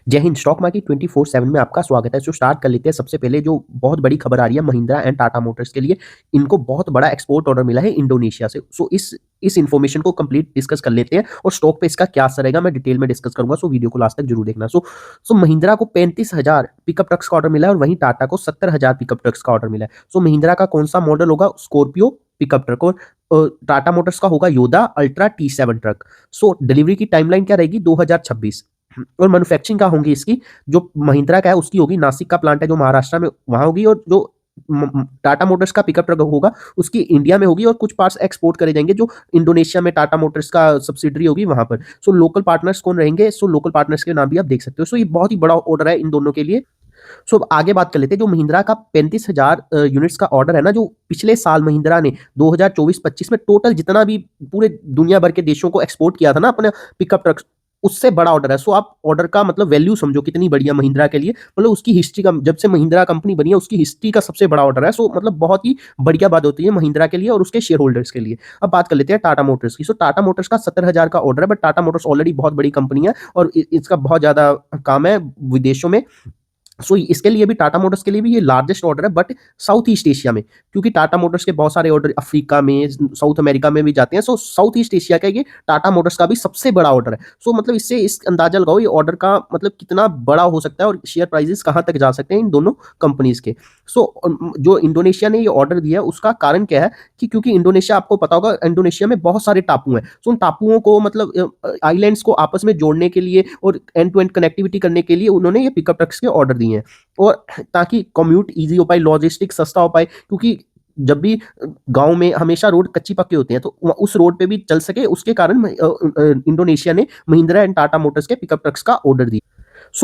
जय Hind. Stock market 24/7 में आपका स्वागत है। स्टार्ट कर लेते हैं। सबसे पहले जो बहुत बड़ी खबर आ रही है महिंद्रा एंड टाटा मोटर्स के लिए, इनको बहुत बड़ा एक्सपोर्ट ऑर्डर मिला है इंडोनेशिया से। इस इन्फॉर्मेशन को कंप्लीट डिस्कस कर लेते हैं और स्टॉक पे इसका क्या असर रहेगा मैं डिटेल में डिस्कस करूंगा। वीडियो को लास्ट तक जरूर देखना। महिंद्रा को 35,000 पिकअप ट्रक्स का ऑर्डर मिला है और वहीं टाटा को 70,000 पिकअप ट्रक्स का ऑर्डर मिला है। महिंद्रा का कौन सा मॉडल होगा? Scorpio pickup truck. और टाटा मोटर्स का होगा Yoda ultra T7 truck. Delivery की टाइमलाइन क्या रहेगी? 2026। और मैन्युफैक्चरिंग का होंगी इसकी, जो महिंद्रा का है उसकी होगी, नासिक का प्लांट है जो महाराष्ट्र में, वहां होगी। और जो टाटा मोटर्स का पिकअप ट्रक होगा उसकी इंडिया में होगी और कुछ पार्ट्स एक्सपोर्ट करे जाएंगे जो इंडोनेशिया में टाटा मोटर्स का सब्सिडरी होगी वहां पर। लोकल पार्टनर्स कौन रहेंगे? लोकल पार्टनर्स के नाम भी आप देख सकते हो। ये बहुत ही बड़ा ऑर्डर है इन दोनों के लिए। अब आगे बात कर लेते हैं। जो महिंद्रा का 35,000 यूनिट्स का ऑर्डर है ना, जो पिछले साल महिंद्रा ने 2024-25 में टोटल जितना भी पूरे दुनिया भर के देशों को एक्सपोर्ट किया था ना अपने पिकअप ट्रक, उससे बड़ा ऑर्डर है। आप ऑर्डर का मतलब वैल्यू समझो कितनी बढ़िया महिंद्रा के लिए, मतलब उसकी हिस्ट्री का, जब से महिंद्रा कंपनी बनी है उसकी हिस्ट्री का सबसे बड़ा ऑर्डर है। मतलब बहुत ही बढ़िया बात होती है महिंद्रा के लिए और उसके शेयर होल्डर्स के लिए। अब बात कर लेते हैं टाटा मोटर्स की। टाटा मोटर्स का 70,000 का ऑर्डर है, बट टाटा मोटर्स ऑलरेडी बहुत बड़ी कंपनी है और इसका बहुत ज्यादा काम है विदेशों में। इसके लिए भी, टाटा मोटर्स के लिए भी ये लार्जेस्ट ऑर्डर है, बट साउथ ईस्ट एशिया में, क्योंकि टाटा मोटर्स के बहुत सारे ऑर्डर अफ्रीका में, साउथ अमेरिका में भी जाते हैं। साउथ ईस्ट एशिया का ये टाटा मोटर्स का भी सबसे बड़ा ऑर्डर है। मतलब इससे इस अंदाजा लगाओ ये ऑर्डर का मतलब कितना बड़ा हो सकता है और शेयर प्राइसेस कहां तक जा सकते हैं इन दोनों कंपनीज के। जो इंडोनेशिया ने ये ऑर्डर दिया है उसका कारण क्या है कि क्योंकि इंडोनेशिया, आपको पता होगा, इंडोनेशिया में बहुत सारे टापू हैं। उन टापुओं को मतलब आइलैंड्स को आपस में जोड़ने के लिए और एंड टू एंड कनेक्टिविटी करने के लिए उन्होंने ये पिकअप ट्रक्स के ऑर्डर दिए हैं। और ताकि कम्यूट ईजी हो पाए, लॉजिस्टिक सस्ता हो पाए, क्योंकि जब भी गांव में हमेशा रोड कच्ची पक्के होते हैं तो उस रोड पे भी चल सके, उसके कारण इंडोनेशिया ने महिंद्रा एंड टाटा मोटर्स के पिकअप ट्रक्स का ऑर्डर दिया।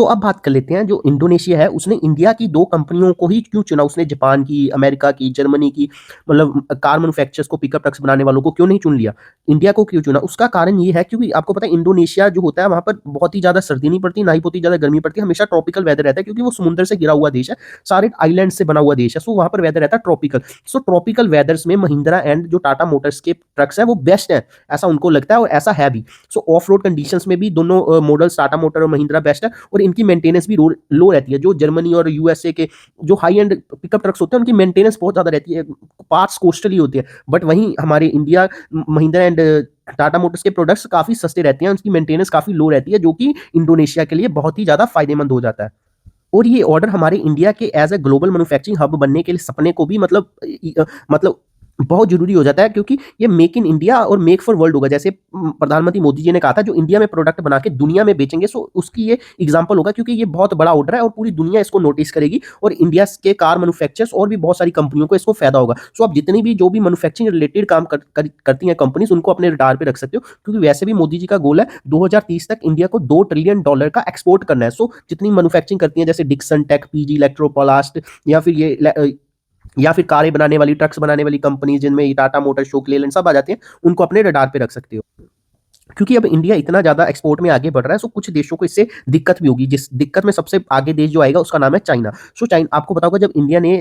अब बात कर लेते हैं। जो इंडोनेशिया है उसने इंडिया की दो कंपनियों को ही क्यों चुना? उसने जापान की, अमेरिका की, जर्मनी की, मतलब कार मैन्युफैक्चरर्स को, पिकअप ट्रक्स बनाने वालों को क्यों नहीं चुन लिया? इंडिया को क्यों चुना? उसका कारण ये है क्योंकि आपको पता है इंडोनेशिया जो होता है वहां पर बहुत ही ज्यादा सर्दी नहीं पड़ती, ना ही बहुत ही ज्यादा गर्मी पड़ती है, हमेशा ट्रॉपिकल वेदर रहता है, क्योंकि वो समुद्र से घिरा हुआ देश है, सारे आइलैंड से बना हुआ देश है। वहां पर वेदर रहता है ट्रॉपिकल। ट्रॉपिकल वेदर्स में महिंद्रा एंड जो टाटा मोटर्स के ट्रक्स है वो बेस्ट है, ऐसा उनको लगता है और ऐसा है भी। ऑफ रोड कंडीशंस में भी दोनों मॉडल्स टाटा मोटर और महिंद्रा बेस्ट है और इनकी मेंटेनेंस भी लो रहती है। जो जर्मनी और यूएसए के जो हाई एंड पिकअप ट्रक्स होते हैं उनकी मेंटेनेंस बहुत ज्यादा रहती है, पार्ट्स कॉस्टली होते हैं। बट वहीं हमारे India Mahindra and Tata Motors के प्रोडक्ट्स काफी सस्ते रहते हैं, उनकी मेंटेनेंस काफी लो रहती है, जो कि इंडोनेशिया के लिए बहुत ही ज्यादा फायदेमंद हो जाता है। और ये ऑर्डर हमारे इंडिया के as a global manufacturing hub बनने के लिए सपने को भी मतलब बहुत जरूरी हो जाता है, क्योंकि ये मेक इन इंडिया और मेक फॉर वर्ल्ड होगा। जैसे प्रधानमंत्री मोदी जी ने कहा था जो इंडिया में प्रोडक्ट बना के दुनिया में बेचेंगे, उसकी ये एग्जांपल होगा, क्योंकि ये बहुत बड़ा ऑर्डर है और पूरी दुनिया इसको नोटिस करेगी और इंडिया के कार मैन्युफैक्चरर्स और भी बहुत सारी कंपनियों को इसको फायदा होगा। अब जितनी भी जो भी मैन्युफैक्चरिंग रिलेटेड काम करती हैं कंपनीज, उनको अपने रडार पे रख सकते हो, क्योंकि वैसे भी मोदी जी का गोल है 2030 तक इंडिया को $2 ट्रिलियन का एक्सपोर्ट करना है। जितनी मैन्युफैक्चरिंग करती हैं जैसे डिक्सन टेक, पीजी इलेक्ट्रोप्लास्ट, या फिर या फिर कारें बनाने वाली, ट्रक्स बनाने वाली कंपनी जिनमें टाटा मोटर, अशोक लेलैंड सब आ जाते हैं, उनको अपने रडार पे रख सकते हो। क्योंकि अब इंडिया इतना ज्यादा एक्सपोर्ट में आगे बढ़ रहा है, कुछ देशों को इससे दिक्कत भी होगी। जिस दिक्कत में सबसे आगे देश जो आएगा उसका नाम है चाइना। चाइना, आपको पता होगा जब इंडिया ने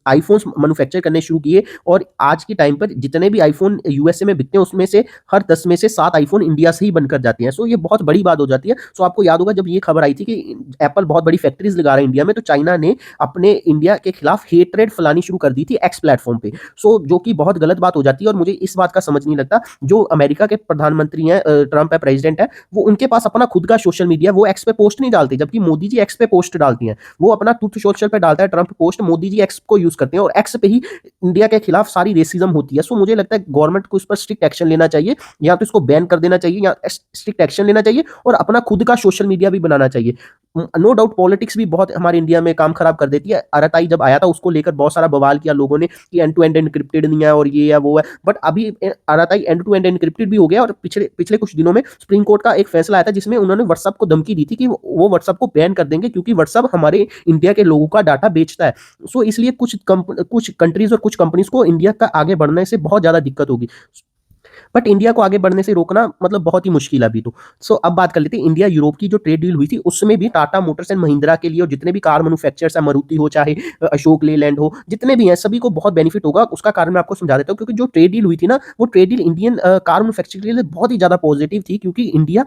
आईफोन मैन्युफैक्चर करने शुरू किए, और आज के टाइम पर जितने भी आईफोन यूएसए में बिकते हैं उसमें से हर 10 में से 7 आईफोन इंडिया से ही बनकर जाते हैं। ये बहुत बड़ी बात हो जाती है। आपको याद होगा जब ये खबर आई थी कि एप्पल बहुत बड़ी फैक्ट्रीज लगा रहा है इंडिया में, तो चाइना ने अपने इंडिया के खिलाफ हेटरेड फैलानी शुरू कर दी थी एक्स प्लेटफॉर्म पे। जो कि बहुत गलत बात हो जाती है और मुझे इस बात का समझ नहीं लगता, जो अमेरिका के प्रधानमंत्री हैं, ट्रंप है, प्रेसिडेंट है, वो उनके पास अपना खुद का सोशल मीडिया, वो एक्स पे पोस्ट नहीं डालते, जबकि मोदी जी एक्स पे पोस्ट डालती हैं। वो अपना ट्रूथ सोशल पे डालता है Trump post, Modi ji x को यूज करते हैं और एक्स पे ही इंडिया के खिलाफ सारी रेसिज्म होती है। मुझे लगता है गवर्नमेंट को इस पर स्ट्रिक्ट एक्शन लेना चाहिए, या तो इसको बैन कर देना चाहिए या स्ट्रिक्ट एक्शन लेना चाहिए और अपना खुद का सोशल मीडिया भी बनाना चाहिए। नो डाउट पॉलिटिक्स भी बहुत हमारे इंडिया में काम खराब कर देती है। आरटीआई जब आया था उसको लेकर बहुत सारा बवाल किया लोगों ने कि एंड टू एंड एनक्रिप्टेड नहीं है और ये है वो है, बट अभी RTI end to end encrypted भी हो गया। और पिछले पिछले कुछ दिनों में सुप्रीम कोर्ट का एक फैसला आया था जिसमें उन्होंने व्हाट्सएप को धमकी दी थी कि वो व्हाट्सएप को बैन कर देंगे, क्योंकि व्हाट्सएप हमारे इंडिया के लोगों का डाटा बेचता है। इसलिए कुछ कंट्रीज और कुछ कंपनीज को इंडिया का आगे बढ़ने से बहुत ज्यादा दिक्कत होगी, बट इंडिया को आगे बढ़ने से रोकना मतलब बहुत ही मुश्किल है अभी तो। अब बात कर लेते हैं इंडिया यूरोप की जो ट्रेड डील हुई थी, उसमें भी टाटा मोटर्स एंड महिंद्रा के लिए और जितने भी कार मैन्युफैक्चरर्स है, मारुति हो चाहे अशोक लेलैंड हो, जितने भी हैं सभी को बहुत बेनिफिट होगा। उसका कारण मैं आपको समझा देता हूँ, क्योंकि जो ट्रेड डील हुई थी ना, वो trade deal Indian car manufacture के लिए बहुत ही ज्यादा पॉजिटिव थी, क्योंकि इंडिया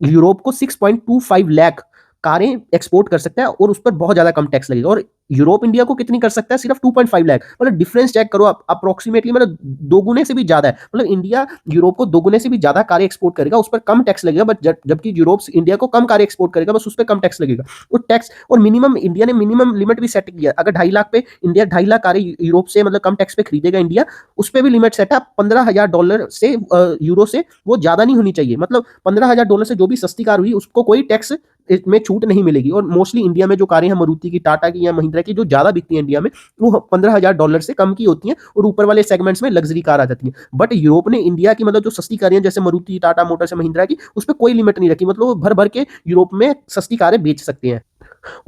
यूरोप को 6.25 लाख कारें एक्सपोर्ट कर सकता है और उस पर बहुत ज़्यादा कम टैक्स लगेगा। और यूरोप इंडिया को कितनी कर सकता है? सिर्फ 2.5 लाख। मतलब डिफरेंस चेक करो आप, अप्रोक्सीमेटली मतलब दोगुने से भी ज़्यादा है। मतलब इंडिया यूरोप को दोगुने से भी ज़्यादा कारें एक्सपोर्ट करेगा, उस पर कम टैक्स लगेगा, बट जबकि यूरोप इंडिया को कम कारें एक्सपोर्ट करेगा, बस उस पर कम टैक्स लगेगा। और टैक्स और मिनिमम, इंडिया ने मिनिमम लिमिट भी सेट किया। अगर 2.5 लाख पे इंडिया 2.5 लाख कारें यूरोप से मतलब कम टैक्स पे खरीदेगा इंडिया, उस पर भी लिमिट सेट है। $15,000 से यूरो से वो ज़्यादा नहीं होनी चाहिए। मतलब $15,000 से जो भी सस्ती कार हुई उसको कोई टैक्स में छूट नहीं मिलेगी। और मोस्टली इंडिया में जो कारें हैं मारुति की, टाटा की या महिंद्रा की, जो ज़्यादा बिकती हैं इंडिया में, वो $15,000 से कम की होती हैं और ऊपर वाले सेगमेंट्स में लग्जरी कार आ जाती है। बट यूरोप ने इंडिया की मतलब जो सस्ती कारें हैं जैसे मारुति, टाटा मोटर्स, महिंद्रा की, उस पर कोई लिमिट नहीं रखी। मतलब वो भर भर के यूरोप में सस्ती कारें बेच सकते हैं।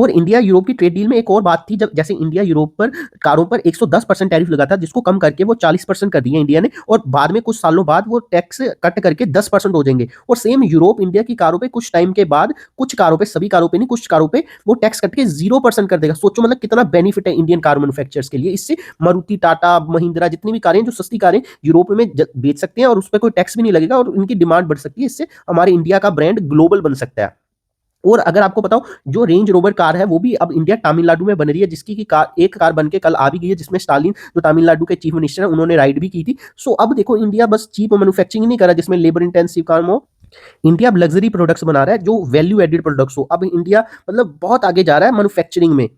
और इंडिया यूरोप की ट्रेड डील में एक और बात थी, जब जैसे इंडिया यूरोप पर कारों पर 110% टैरिफ लगा था, जिसको कम करके वो 40% कर दिया इंडिया ने, और बाद में कुछ सालों बाद वो टैक्स कट करके 10% हो जाएंगे। और सेम यूरोप इंडिया की कारों पे कुछ टाइम के बाद, कुछ कारों पे, सभी कारों पे नहीं, कुछ कारों पे वो टैक्स कट के 0% कर देगा। सोचो मतलब कितना बेनिफिट है इंडियन कार मैन्युफैक्चरर्स के लिए। इससे मारुति, टाटा, महिंद्रा, जितनी भी कारें जो सस्ती कारें यूरोप में बेच सकते हैं और उस पर कोई टैक्स भी नहीं लगेगा और इनकी डिमांड बढ़ सकती है। इससे हमारे इंडिया का ब्रांड ग्लोबल बन सकता है। और अगर आपको बताओ, जो रेंज रोवर कार है वो भी अब इंडिया तमिलनाडु में बन रही है, जिसकी की कार, एक कार बन के कल आ भी गई है, जिसमें स्टालिन जो तमिलनाडु के चीफ मिनिस्टर है उन्होंने राइड भी की थी। सो अब देखो, इंडिया बस चीप मैन्युफैक्चरिंग नहीं कर रहा जिसमें लेबर इंटेंसिव काम हो। इंडिया अब लग्जरी प्रोडक्ट्स बना रहा है जो वैल्यू एडेड प्रोडक्ट्स हो। अब इंडिया मतलब बहुत आगे जा रहा है मैन्युफैक्चरिंग में।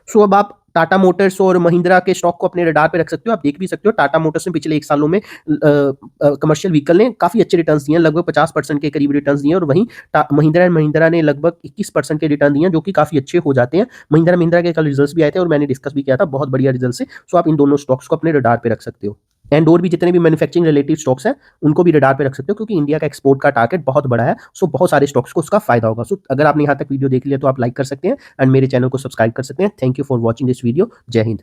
सो अब आप टाटा मोटर्स और महिंद्रा के स्टॉक को अपने रडार पे रख सकते हो। आप देख भी सकते हो टाटा मोटर्स ने पिछले 1 सालों में कमर्शियल व्हीकल ने काफी अच्छे रिटर्न्स दिए हैं, लगभग 50% के करीब रिटर्न्स दिए हैं। और वहीं महिंद्रा एंड महिंद्रा ने लगभग 21% के रिटर्न दिए हैं, जो कि काफी अच्छे हो जाते हैं। महिंद्रा के कल रिजल्ट्स भी आए थे और मैंने डिस्कस भी किया था, बहुत बढ़िया रिजल्ट है। सो आप इन दोनों स्टॉक्स को अपने रडार पे रख सकते हो। एंड और भी जितने भी मैन्युफैक्चरिंग रिलेटेड स्टॉक्स हैं उनको भी रडार पे रख सकते हो, क्योंकि इंडिया का एक्सपोर्ट का टारगेट बहुत बड़ा है। सो बहुत सारे स्टॉक्स को उसका फायदा होगा। सो अगर आपने यहाँ तक वीडियो देख लिया तो आप लाइक कर सकते हैं एंड मेरे चैनल को सब्सक्राइब कर सकते हैं। Thank you for watching this video. जय हिंद।